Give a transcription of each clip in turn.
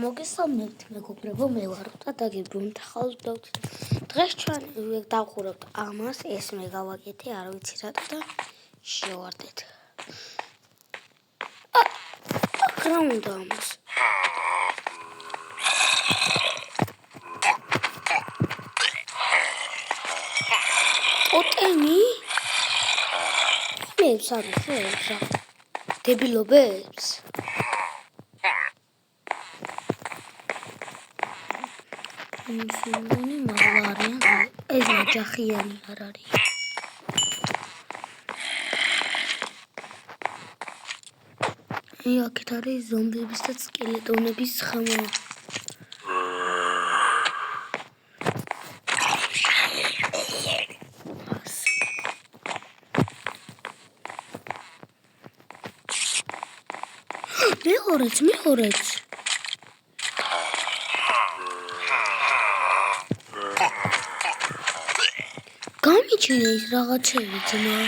მოგესალმებით მეგობრებო, მე ვარ და დაგიბრუნეთ ახალ ვიდეოთი. დღეს ჩვენ დავხურებთ ამას, ეს მე გავაკეთე, არ ვიცი რატო და შევარდეთ. რა უნდა ამას? ტოტემი? მეებს არის რა? დებილობებს? ისინი მაგარიან, ეს ნაჯახიანი არ არის. აქეთ არის ზომბების და სკელეტონების ხმა. მეღორეც. გამიჩინე ის რაღაცები ძმა.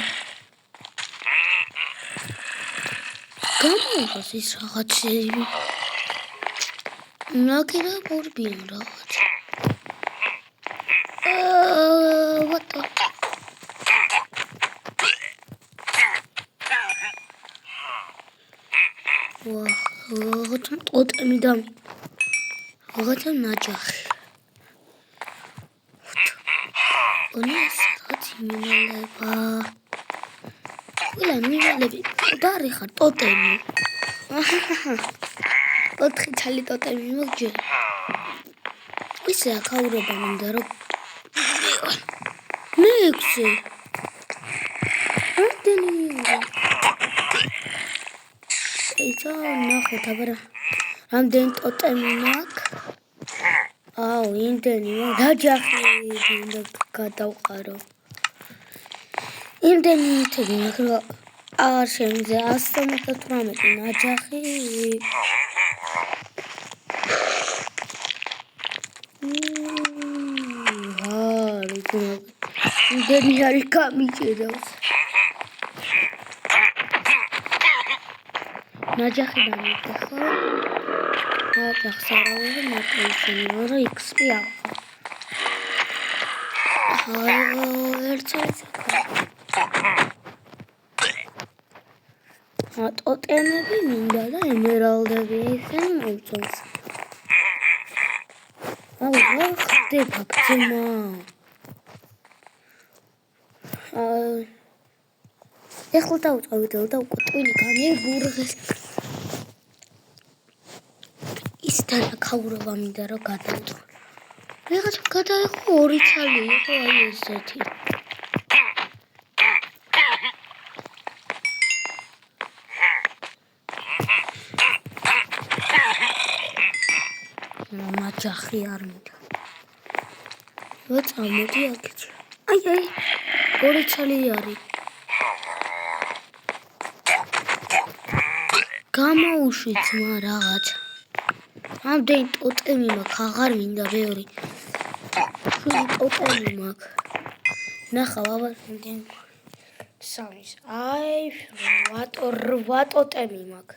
გამოიღოს ის რაღაცები. ნაკერა ბორბიან რაღაც. What the? რაღაცა ტოტემი და რაღაცა ნაჯახი. ეს რაღაც იმინალება. მილები და რიხარ ტოტემი. 4 ცალი ტოტემი მოგჯერ. ისე აქაურობა მინდა რომ 6. ისა ნახეთ აბა რამდენი ტოტემი მაქვს. იმდენი ნაჯახი უნდა გადავყარო. იმდენი თითი მაქვს რომ არ შემიძლია 178 ნაჯახი. იმდენი არის გამიჭირავს. ნაჯახი დამიდიხო. ახსარავი მოკეისინი რა XP ტოტემები მინდა და ემერალდები ისინი მოვწონს. რა ხდება ძმა? ეხლა დავწავიდე და უკვე ტვინი გამიგურღეს. ის დანაკაურობა მინდა რომ გადავწყვეტ. რაღაცა გადაიღო 2 ცალი იყო ესეთი. ნაჯახი არ მინდა. მოდი აქეთ. 2 ცალი არის. გამოუშვით ძმა რაღაცა. ამდენი ტოტემი მაქვს, აღარ მინდა ბევრი. ტოტემი მაქვს. ნახავ აბა იმდენ სამის. 8 ტოტემი მაქვს.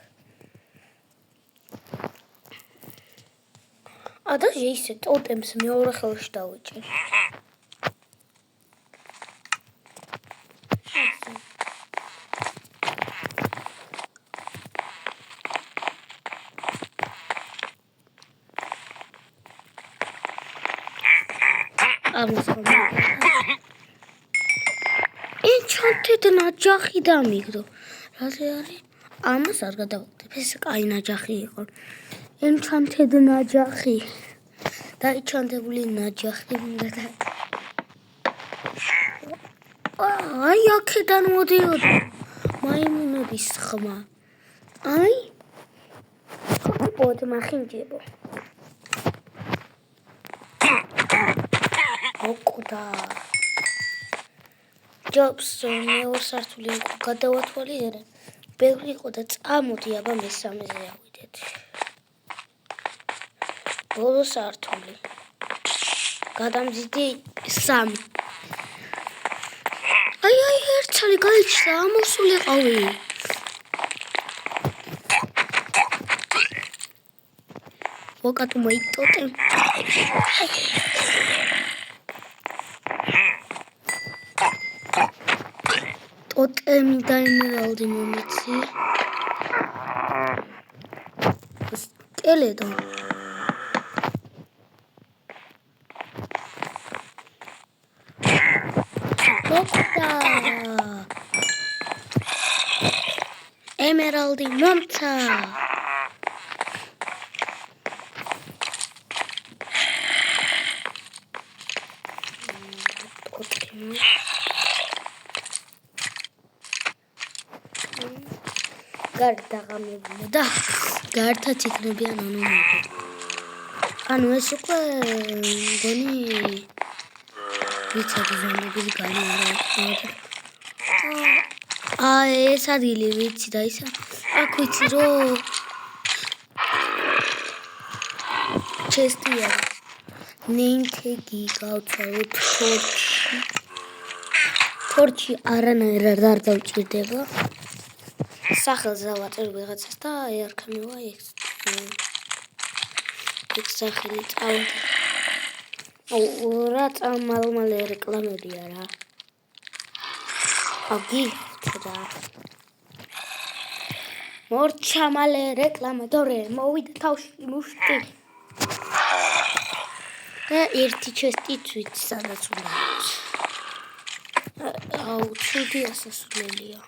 და ისე ტოტემს მეორე ხელში დავიჭერ. Enchanted ნაჯახი დამიგდო. რაზე არის? ამას არ გადავაგდებ. ეს კაი ნაჯახი იყო. Enchanted ნაჯახი. დაიჩანტებული ნაჯახი მინდა და აქედან მოდიოდა. მაიმუნების ხმა. ხოთ მახინჯებო. ოკუდა. ჯობს მეორე სართული იყო გადავათვალიერე. ბევრი იყო და წამოდი აბა მესამეზე ავიდეთ. ბოლო სართული. გადამზიდი 3. ერთცალი გაიჩნდა, ამოსულიყავი. ვაკატო მაი ტოტემ. ტოტემი და ემერალდი მომეცი. ტელედო. ტოტა. ემერალდი მომცა. გარდაღამებია და გარდაც იქნებიან ონომები. ანუ ეს უკვე მგონი ვიცოდი ზომების განი არა. ეს ადგილი ვიცი და ისა აქ ვიცი რომ ჩესტია ნეიმთეგი გავცვალოთ თორჩი არანაირად არ დავჭირდება სახელზე ვაწერ ვიღაცას და ერქნევა ეს სახელი წავდი რა მალე რეკლამებია რა აგი და მორჩა მალე რეკლამა დორე მოვიდა თავში მუშტი ერთი ჩესტიც ვიცი სადაც უნდა აუ ცუდი ასასვლელია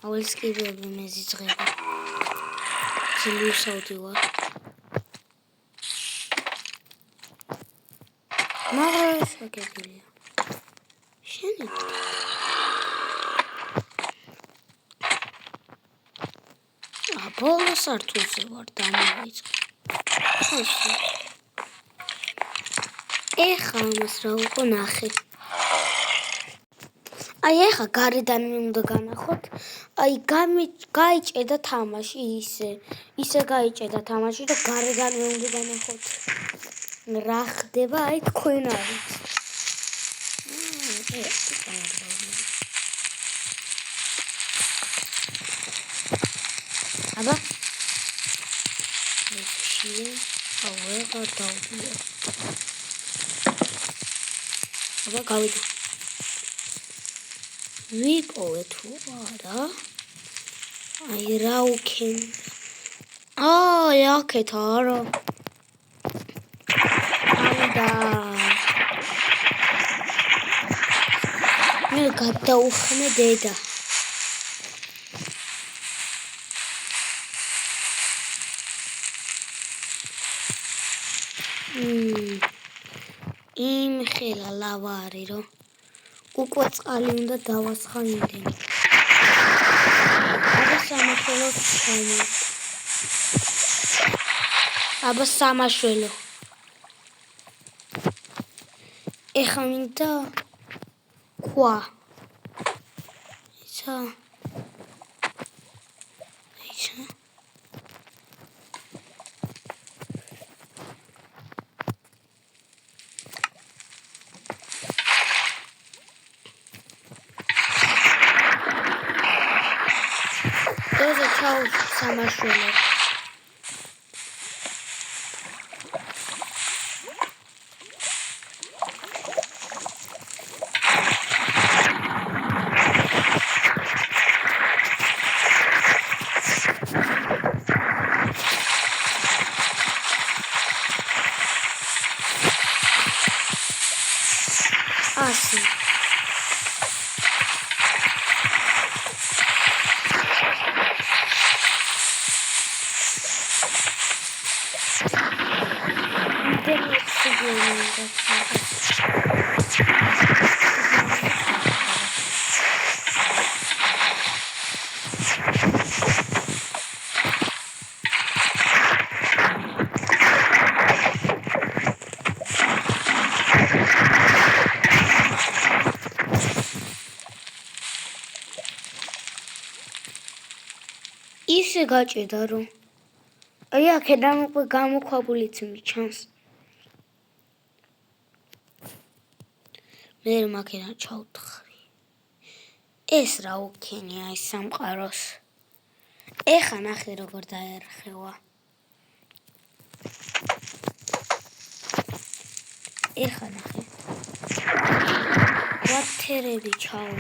აულის კიდევ მეზიძღება ძილუსავდი ვარ მაგრამ შეგებია შენი ბოლო სართულზე ვარ დამოვიწყე ეხა ამას რა უკვე ნახე აი ეხა გარედან უნდა განახოთ აი გაიჭედა თამაში ისე გაიჭედა თამაში და გარედან უნდა განახოთ რა ხდება აი თქვენ არის აბა მებში აღარ დავდია აბა გავიდე ვიპოვე თუ არა აი რა უქენ აი აქეთ არა და მე გადაუხმე დედა იმ ხელა ლავა არის რომ უკვე წყალი უნდა დავასხა იმდენი აბა სამაშველო ეხა მინდა ქვა ისა ეს ჩაუ სამაშველო ასი ისე გაჭედა რომ აი აქედან უკვე გამოქვაბულიც მიჩანს მე მაქედან ჩავთხრი. ეს რა უქენია ეს სამყაროს. ეხა ნახე როგორ დაერხევა. ეხა ნახე. ვათერები ჩაუ.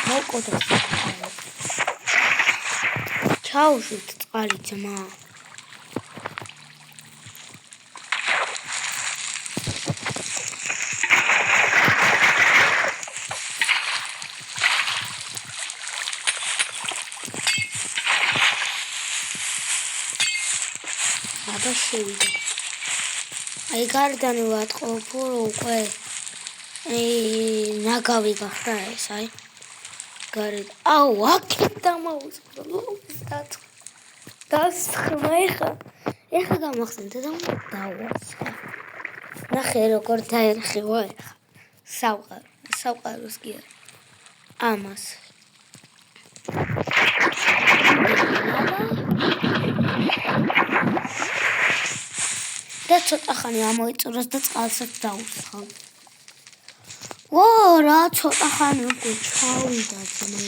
მოკოდოს. ჩაუშვით წყალი ძმა. აბა შევიდა. აი გარდანი ვატყობ უკვე ნაგავი გახდა ეს აი გარეთ. აუ აქეთ დამაუწყდა. დასხმა ეხა გამახსენდა და დავასხა. ნახე როგორ დაერხევა ეხა. საყაროს კი არა. ამას. და ცოტა ხანი ამოიწუროს და წყალსაც დაუსხა. ო რა ცოტა ხანი უკვე ჩავიდა ძმა.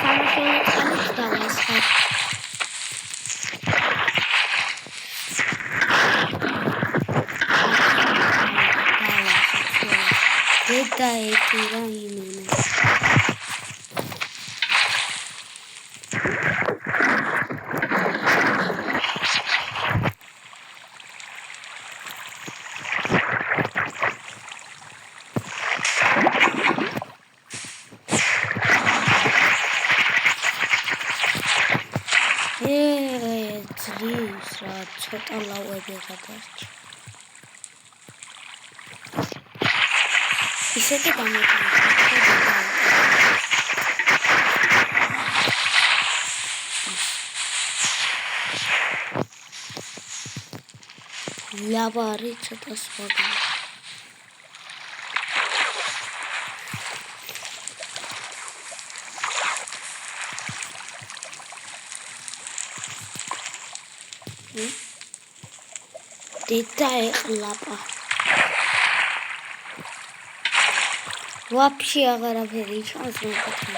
სამაშველო დავასხა. და ეტირა იმენა. ძრის რა ცოტა ლავები გადარჩა. ისეთი გამოიყენა. ლავარი ცოტა სხვა. დედა ეყლაპა. ვაფშე აღარაფერი ჩანს მეკითხა.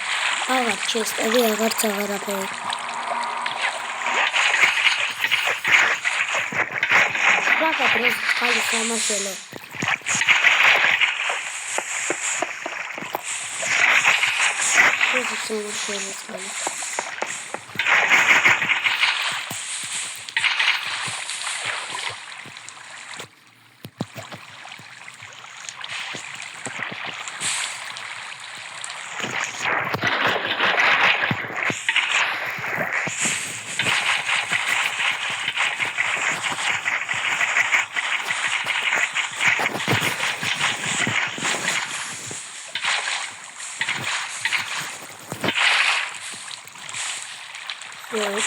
აღარ ჩესტები აღარც აღარაფერი. ვაკა დროს ხალი სამაშველო. ეს სამაშველო ხალი.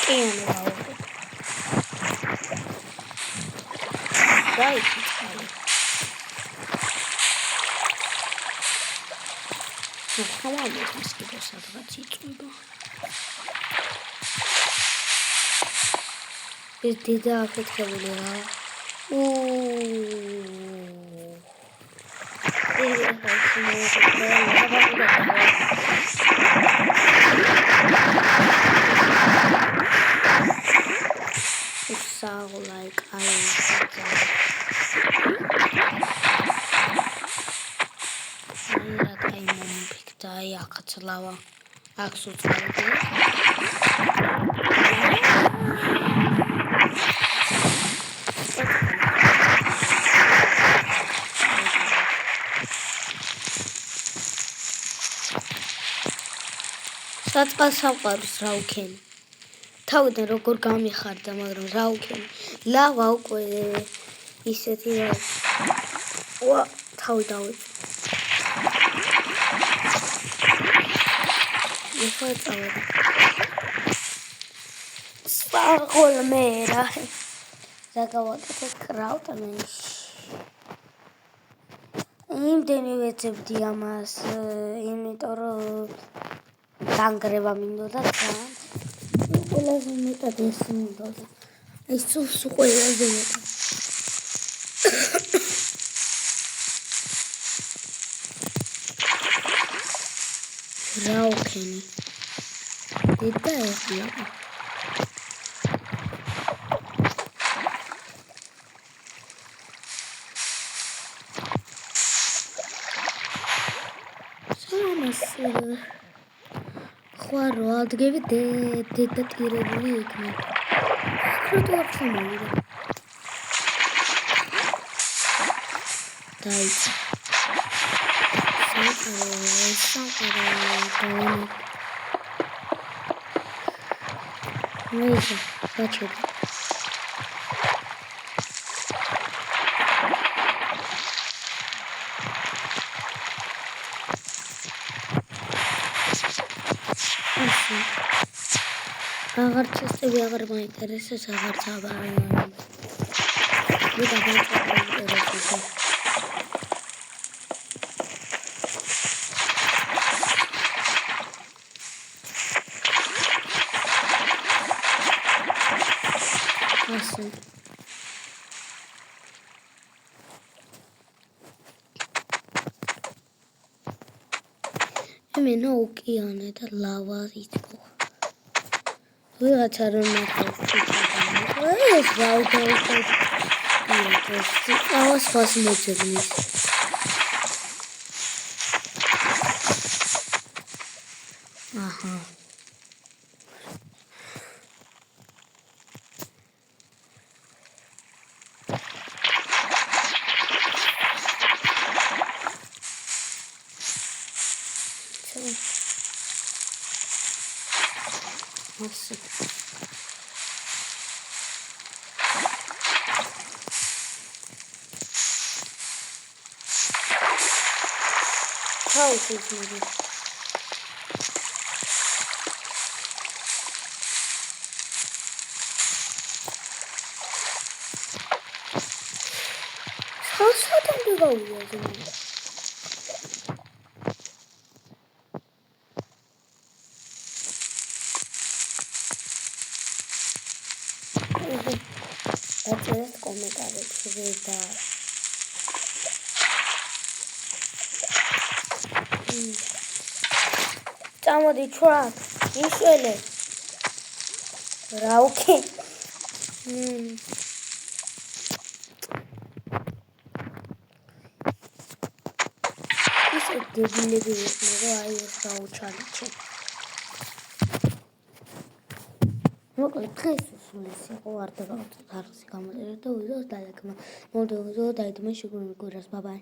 კი ამრავა. დაიწყო. ხომალებს კიდე სადღაც იწვება. ეს დედა აფეთქებული რა. like I ახაცლავა აქვს უწყალდი საწყალ სამყაროს რა უქენი თავიდან როგორ გამიხარდა მაგრამ რა უქენი ლავა უკვე ისეთი ვა თავი დავიწ სპარგოლ მერა ზაგავაკეთე კრავტმენში იმდენი ვეცებდი ამას იმიტომ რომ დანგრევა მინდოდა თან ყველაზე მეტად ეს მინდოდა ეს სულს ყველაზე მეტად რა ვქენი? დედა ეყია. სამას ხვარო ადგები დედა ტირებული იქნება. აკროტო არ ჩამოვიდა. დაიწყო. სამყარო. მეზე გაჩერდა. აღარ ჩესტები აღარ მაინტერესებს აღარც აღარ მე დაინტერესებია ასე იმენა ოკეანე და ლავა იწყო ვიღაცა რომ ნახავს ეს რა უკეთებს ავას ფას მოძებნის აჰა ასე თავი შეძლები ხასადამდე გავიაზრე დაწერეთ კომენტარებში და წამოდი ჩვენ იშველე რა უკე ისე დებილები იყო აი ეს დაუჩალჩე მოკლედ დღეს სულ ეს იყო არ დაგავწოთ არხზე გამოწერეთ და ვიდეოს დალექმა მოდევ დაიდმე შეგურმე კვირას ბაბაი